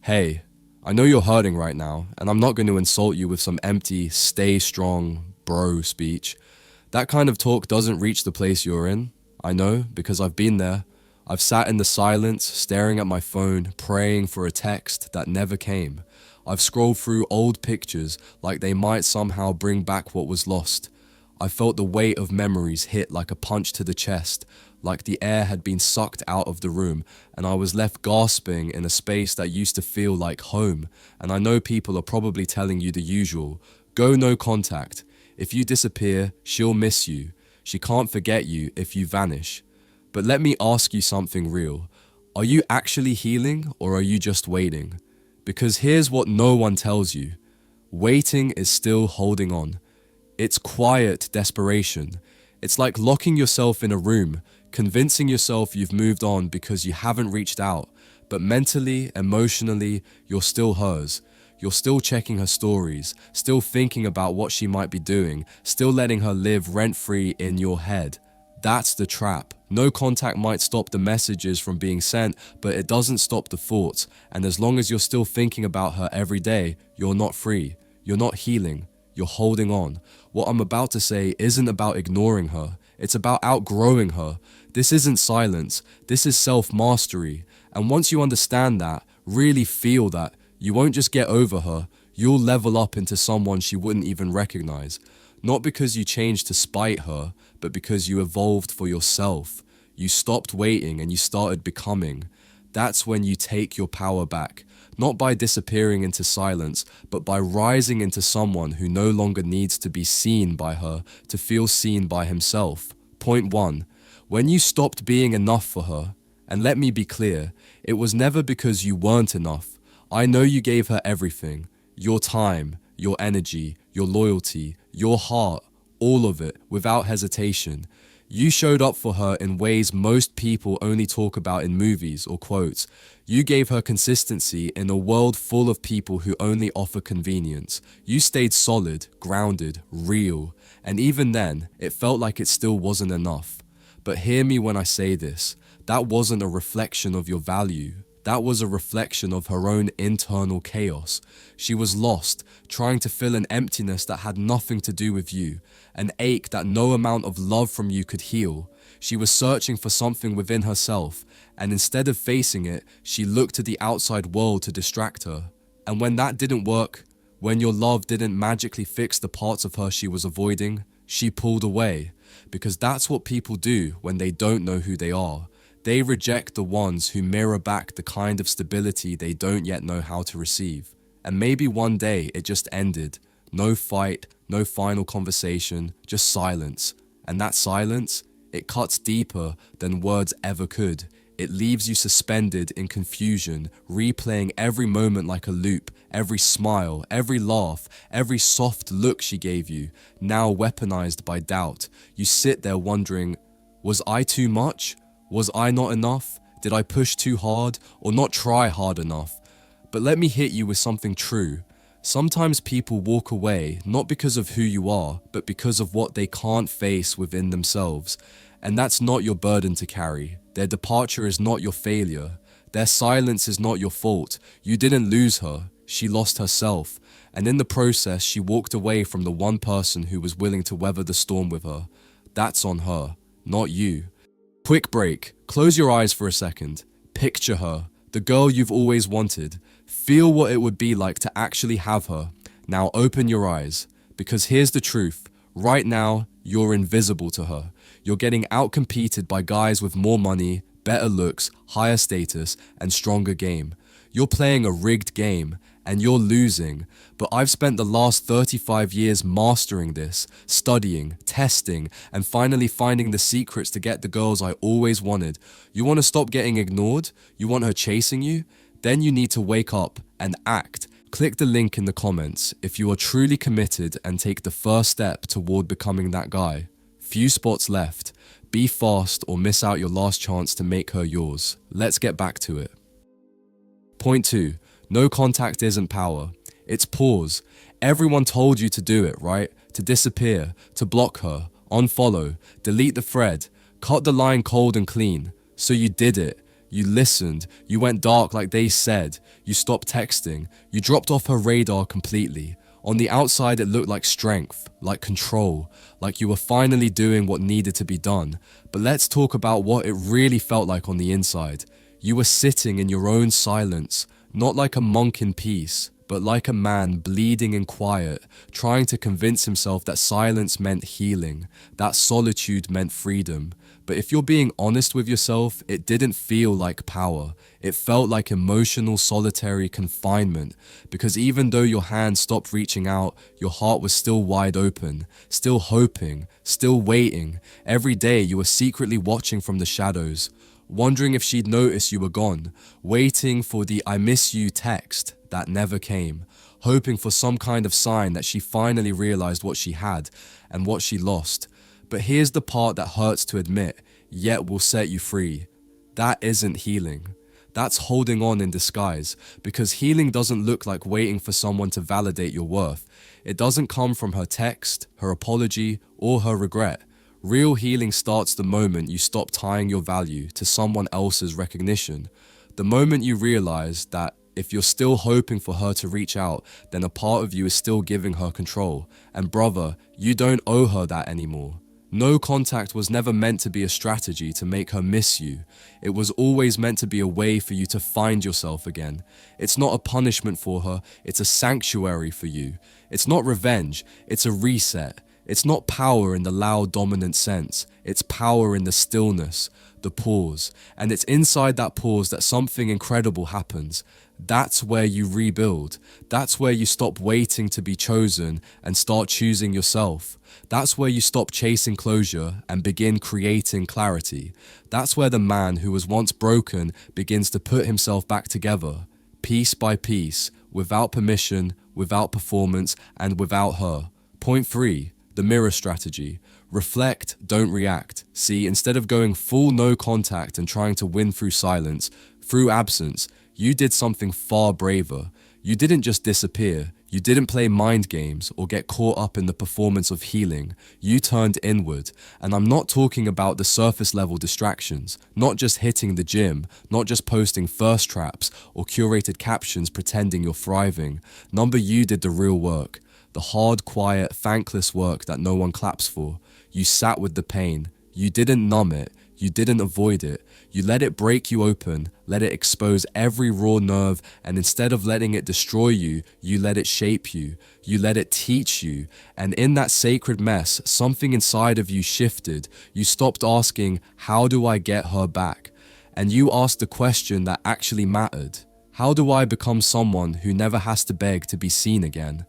Hey, I know you're hurting right now, and I'm not going to insult you with some empty, stay strong, bro speech. That kind of talk doesn't reach the place you're in. I know, because I've been there. I've sat in the silence, staring at my phone, praying for a text that never came. I've scrolled through old pictures like they might somehow bring back what was lost. I felt the weight of memories hit like a punch to the chest, like the air had been sucked out of the room, and I was left gasping in a space that used to feel like home. And I know people are probably telling you the usual: go no contact. If you disappear, she'll miss you. She can't forget you if you vanish. But let me ask you something real. Are you actually healing, or are you just waiting? Because here's what no one tells you. Waiting is still holding on. It's quiet desperation. It's like locking yourself in a room, convincing yourself you've moved on because you haven't reached out, but mentally, emotionally, you're still hers. You're still checking her stories, still thinking about what she might be doing, still letting her live rent-free in your head. That's the trap. No contact might stop the messages from being sent, but it doesn't stop the thoughts. And as long as you're still thinking about her every day, you're not free. You're not healing. You're holding on. What I'm about to say isn't about ignoring her. It's about outgrowing her. This isn't silence. This is self-mastery. And once you understand that, really feel that, you won't just get over her. You'll level up into someone she wouldn't even recognize. Not because you changed to spite her, but because you evolved for yourself. You stopped waiting and you started becoming. That's when you take your power back. Not by disappearing into silence, but by rising into someone who no longer needs to be seen by her to feel seen by himself. Point 1. When you stopped being enough for her, and let me be clear, it was never because you weren't enough. I know you gave her everything. Your time, your energy, your loyalty, your heart, all of it, without hesitation. You showed up for her in ways most people only talk about in movies or quotes. You gave her consistency in a world full of people who only offer convenience. You stayed solid, grounded, real, and even then, it felt like it still wasn't enough. But hear me when I say this, that wasn't a reflection of your value. That was a reflection of her own internal chaos. She was lost, trying to fill an emptiness that had nothing to do with you, an ache that no amount of love from you could heal. She was searching for something within herself, and instead of facing it, she looked to the outside world to distract her. And when that didn't work, when your love didn't magically fix the parts of her she was avoiding, she pulled away. Because that's what people do when they don't know who they are. They reject the ones who mirror back the kind of stability they don't yet know how to receive. And maybe one day it just ended. No fight, no final conversation, just silence. And that silence, it cuts deeper than words ever could. It leaves you suspended in confusion, replaying every moment like a loop, every smile, every laugh, every soft look she gave you, now weaponized by doubt. You sit there wondering, was I too much? Was I not enough? Did I push too hard or not try hard enough? But let me hit you with something true. Sometimes people walk away not because of who you are, but because of what they can't face within themselves. And that's not your burden to carry. Their departure is not your failure. Their silence is not your fault. You didn't lose her. She lost herself. And in the process, she walked away from the one person who was willing to weather the storm with her. That's on her, not you. Quick break. Close your eyes for a second. Picture her, the girl you've always wanted. Feel what it would be like to actually have her. Now open your eyes, because here's the truth. Right now, you're invisible to her. You're getting outcompeted by guys with more money, better looks, higher status, and stronger game. You're playing a rigged game, and you're losing. But I've spent the last 35 years mastering this, studying, testing, and finally finding the secrets to get the girls I always wanted. You want to stop getting ignored? You want her chasing you? Then you need to wake up and act. Click the link in the comments if you are truly committed and take the first step toward becoming that guy. Few spots left. Be fast or miss out your last chance to make her yours. Let's get back to it. Point 2. No contact isn't power. It's pause. Everyone told you to do it, right? To disappear, to block her, unfollow, delete the thread, cut the line cold and clean. So you did it. You listened. You went dark like they said. You stopped texting. You dropped off her radar completely. On the outside, it looked like strength, like control, like you were finally doing what needed to be done. But let's talk about what it really felt like on the inside. You were sitting in your own silence, not like a monk in peace, but like a man bleeding in quiet, trying to convince himself that silence meant healing, that solitude meant freedom. But if you're being honest with yourself, it didn't feel like power. It felt like emotional solitary confinement, because even though your hand stopped reaching out, your heart was still wide open, still hoping, still waiting. Every day you were secretly watching from the shadows, wondering if she'd notice you were gone, waiting for the "I miss you" text that never came, hoping for some kind of sign that she finally realized what she had and what she lost. But here's the part that hurts to admit, yet will set you free. That isn't healing. That's holding on in disguise, because healing doesn't look like waiting for someone to validate your worth. It doesn't come from her text, her apology, or her regret. Real healing starts the moment you stop tying your value to someone else's recognition. The moment you realize that if you're still hoping for her to reach out, then a part of you is still giving her control. And brother, you don't owe her that anymore. No contact was never meant to be a strategy to make her miss you. It was always meant to be a way for you to find yourself again. It's not a punishment for her, it's a sanctuary for you. It's not revenge, it's a reset. It's not power in the loud dominant sense, it's power in the stillness, the pause. And it's inside that pause that something incredible happens. That's where you rebuild. That's where you stop waiting to be chosen and start choosing yourself. That's where you stop chasing closure and begin creating clarity. That's where the man who was once broken begins to put himself back together, piece by piece, without permission, without performance, and without her. Point 3. The mirror strategy. Reflect, don't react. See, instead of going full no contact and trying to win through silence, through absence, you did something far braver. You didn't just disappear. You didn't play mind games or get caught up in the performance of healing. You turned inward. And I'm not talking about the surface level distractions, not just hitting the gym, not just posting thirst traps or curated captions pretending you're thriving. Number, you did the real work. The hard, quiet, thankless work that no one claps for. You sat with the pain. You didn't numb it. You didn't avoid it. You let it break you open, let it expose every raw nerve, and instead of letting it destroy you, you let it shape you. You let it teach you. And in that sacred mess, something inside of you shifted. You stopped asking, how do I get her back? And you asked the question that actually mattered. How do I become someone who never has to beg to be seen again?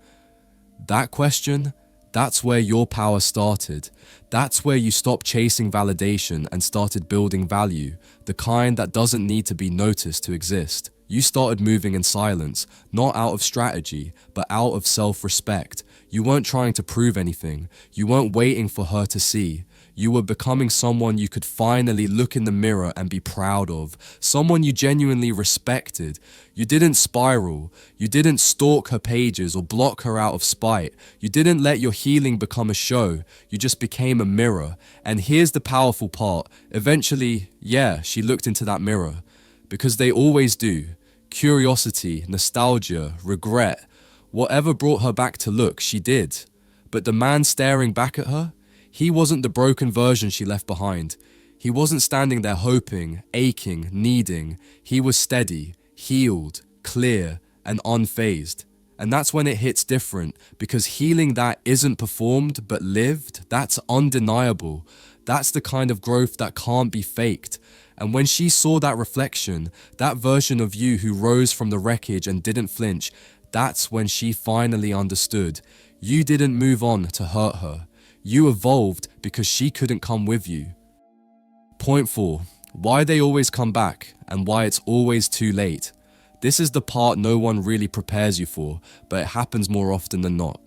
That question, that's where your power started. That's where you stopped chasing validation and started building value, the kind that doesn't need to be noticed to exist. You started moving in silence, not out of strategy, but out of self-respect. You weren't trying to prove anything. You weren't waiting for her to see. You were becoming someone you could finally look in the mirror and be proud of, someone you genuinely respected. You didn't spiral. You didn't stalk her pages or block her out of spite. You didn't let your healing become a show. You just became a mirror. And here's the powerful part. Eventually, yeah, she looked into that mirror. Because they always do. Curiosity, nostalgia, regret. Whatever brought her back to look, she did. But the man staring back at her, he wasn't the broken version she left behind. He wasn't standing there hoping, aching, needing. He was steady, healed, clear, and unfazed. And that's when it hits different, because healing that isn't performed but lived, that's undeniable. That's the kind of growth that can't be faked. And when she saw that reflection, that version of you who rose from the wreckage and didn't flinch, that's when she finally understood. You didn't move on to hurt her. You evolved because she couldn't come with you. Point 4. Why they always come back and why it's always too late. This is the part no one really prepares you for, but it happens more often than not.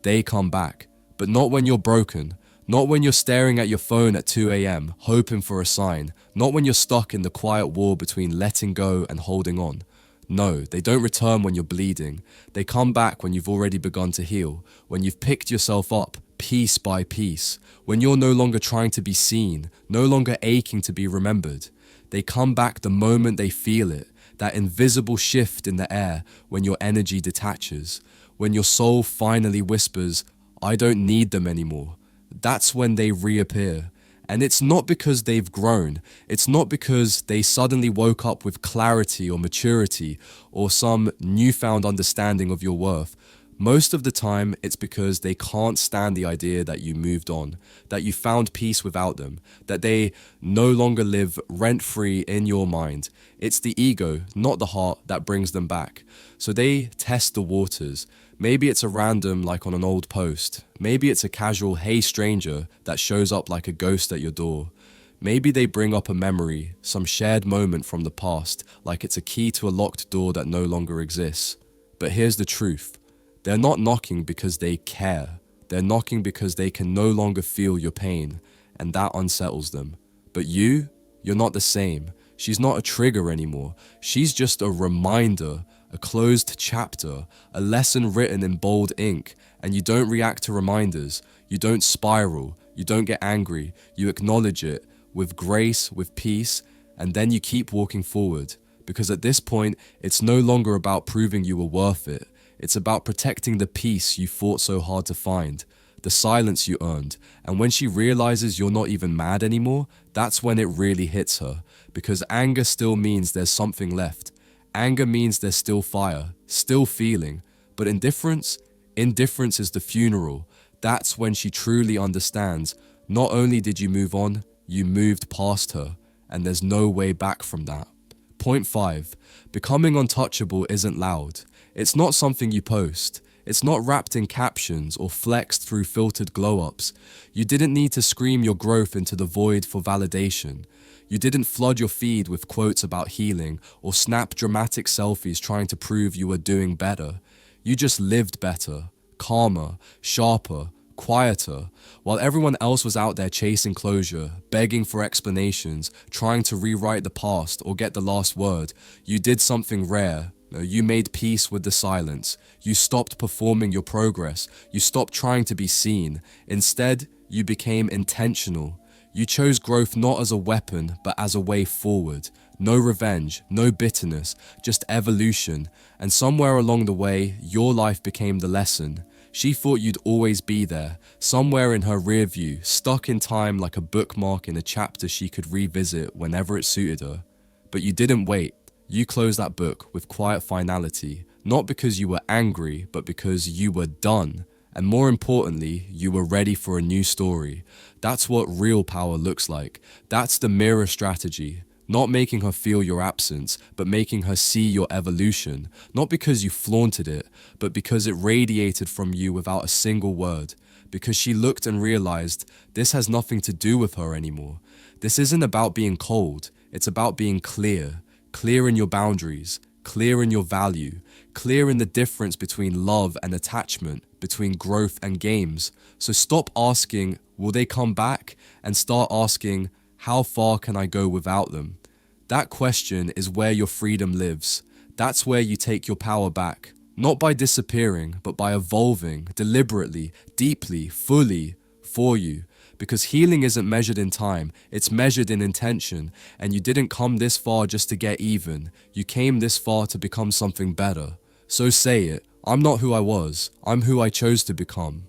They come back, but not when you're broken. Not when you're staring at your phone at 2 a.m, hoping for a sign. Not when you're stuck in the quiet war between letting go and holding on. No, they don't return when you're bleeding. They come back when you've already begun to heal, when you've picked yourself up, piece by piece, when you're no longer trying to be seen, no longer aching to be remembered. They come back the moment they feel it, that invisible shift in the air when your energy detaches, when your soul finally whispers, I don't need them anymore. That's when they reappear. And it's not because they've grown. It's not because they suddenly woke up with clarity or maturity or some newfound understanding of your worth. Most of the time, it's because they can't stand the idea that you moved on, that you found peace without them, that they no longer live rent-free in your mind. It's the ego, not the heart, that brings them back. So they test the waters. Maybe it's a random, like on an old post. Maybe it's a casual, hey stranger, that shows up like a ghost at your door. Maybe they bring up a memory, some shared moment from the past, like it's a key to a locked door that no longer exists. But here's the truth. They're not knocking because they care. They're knocking because they can no longer feel your pain, and that unsettles them. But you're not the same. She's not a trigger anymore. She's just a reminder, a closed chapter, a lesson written in bold ink, and you don't react to reminders. You don't spiral. You don't get angry. You acknowledge it with grace, with peace, and then you keep walking forward. Because at this point, it's no longer about proving you were worth it. It's about protecting the peace you fought so hard to find, the silence you earned. And when she realizes you're not even mad anymore, that's when it really hits her. Because anger still means there's something left. Anger means there's still fire, still feeling. But indifference is the funeral. That's when she truly understands. Not only did you move on, you moved past her. And there's no way back from that. Point 5. Becoming untouchable isn't loud. It's not something you post. It's not wrapped in captions or flexed through filtered glow-ups. You didn't need to scream your growth into the void for validation. You didn't flood your feed with quotes about healing or snap dramatic selfies trying to prove you were doing better. You just lived better, calmer, sharper, quieter, while everyone else was out there chasing closure, begging for explanations, trying to rewrite the past or get the last word. You did something rare. You made peace with the silence. You stopped performing your progress. You stopped trying to be seen. Instead, you became intentional. You chose growth not as a weapon, but as a way forward. No revenge, no bitterness, just evolution. And somewhere along the way, your life became the lesson. She thought you'd always be there, somewhere in her rear view, stuck in time like a bookmark in a chapter she could revisit whenever it suited her. But you didn't wait. You closed that book with quiet finality, not because you were angry, but because you were done. And more importantly, you were ready for a new story. That's what real power looks like. That's the mirror strategy. Not making her feel your absence, but making her see your evolution. Not because you flaunted it, but because it radiated from you without a single word. Because she looked and realized this has nothing to do with her anymore. This isn't about being cold. It's about being clear. Clear in your boundaries, clear in your value, clear in the difference between love and attachment, between growth and games. So stop asking, will they come back? And start asking, how far can I go without them? That question is where your freedom lives. That's where you take your power back. Not by disappearing, but by evolving deliberately, deeply, fully for you. Because healing isn't measured in time, it's measured in intention, and you didn't come this far just to get even. You came this far to become something better. So say it, I'm not who I was, I'm who I chose to become.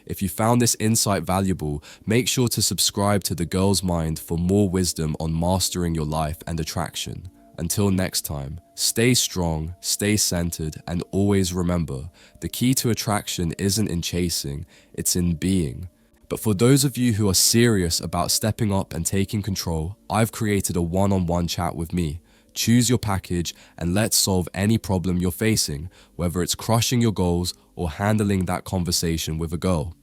If you found this insight valuable, make sure to subscribe to The Girl's Mind for more wisdom on mastering your life and attraction. Until next time, stay strong, stay centered, and always remember, the key to attraction isn't in chasing, it's in being. But for those of you who are serious about stepping up and taking control, I've created a one-on-one chat with me. Choose your package and let's solve any problem you're facing, whether it's crushing your goals or handling that conversation with a girl.